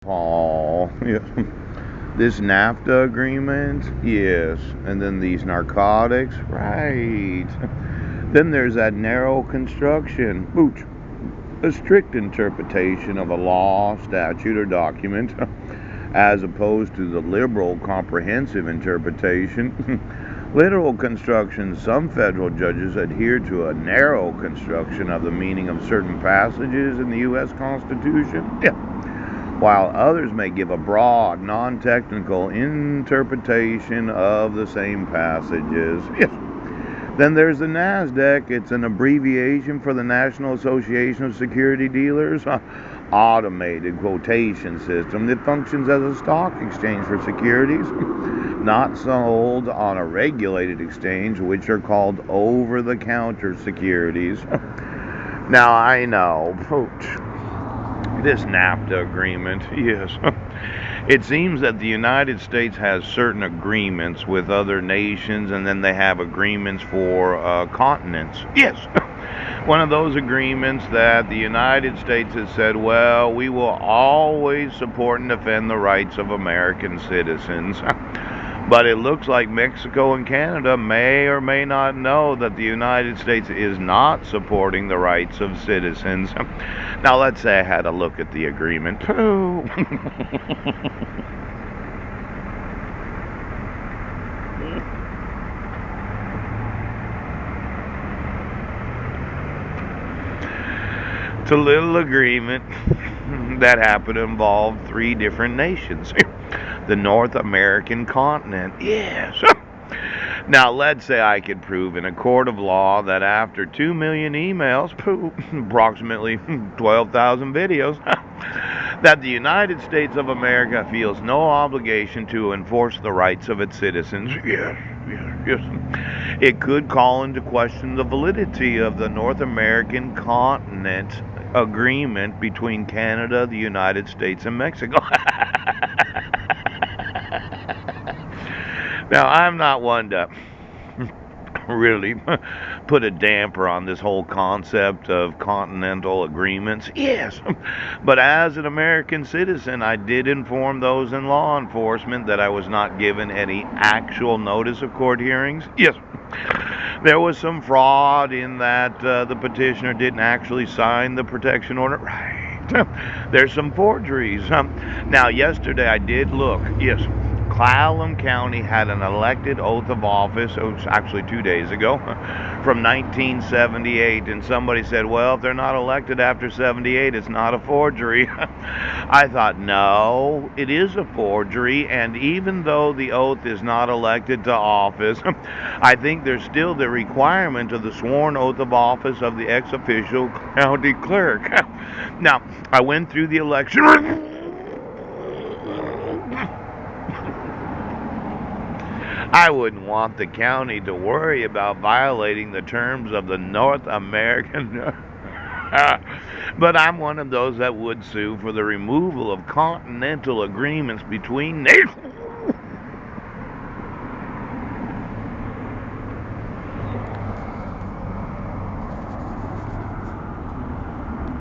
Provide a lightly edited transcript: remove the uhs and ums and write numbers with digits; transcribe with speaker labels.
Speaker 1: Paul. Yes. This NAFTA agreement, yes. And then these narcotics, right. Then there's that narrow construction, booch, a strict interpretation of a law, statute, or document, as opposed to the liberal, comprehensive interpretation. Literal construction, some federal judges adhere to a narrow construction of the meaning of certain passages in the U.S. Constitution, yeah, while others may give a broad, non-technical interpretation of the same passages. Yes. Then there's the NASDAQ. It's an abbreviation for the National Association of Security Dealers, automated quotation system that functions as a stock exchange for securities not sold on a regulated exchange, which are called over-the-counter securities. Now, I know, this NAFTA agreement, yes. It seems that the United States has certain agreements with other nations, and then they have agreements for continents. Yes. One of those agreements that the United States has said, well, we will always support and defend the rights of American citizens. But it looks like Mexico and Canada may or may not know that the United States is not supporting the rights of citizens. Now, let's say I had a look at the agreement. It's a little agreement that happened to involve 3 different nations. The North American continent. Yes. Now, let's say I could prove in a court of law that after 2 million emails, approximately 12,000 videos, that the United States of America feels no obligation to enforce the rights of its citizens. Yes, yes, yes. It could call into question the validity of the North American continent agreement between Canada, the United States, and Mexico. Now, I'm not one to really put a damper on this whole concept of continental agreements. Yes, but as an American citizen, I did inform those in law enforcement that I was not given any actual notice of court hearings. Yes. There was some fraud in that the petitioner didn't actually sign the protection order. Right. There's some forgeries. Now, yesterday I did look. Yes. Clallam County had an elected oath of office, it was actually 2 days ago, from 1978, and somebody said, well, if they're not elected after 78, it's not a forgery. I thought, no, it is a forgery, and even though the oath is not elected to office, I think there's still the requirement of the sworn oath of office of the ex-official county clerk. Now, I went through the election. I wouldn't want the county to worry about violating the terms of the North American. But I'm one of those that would sue for the removal of continental agreements between nations.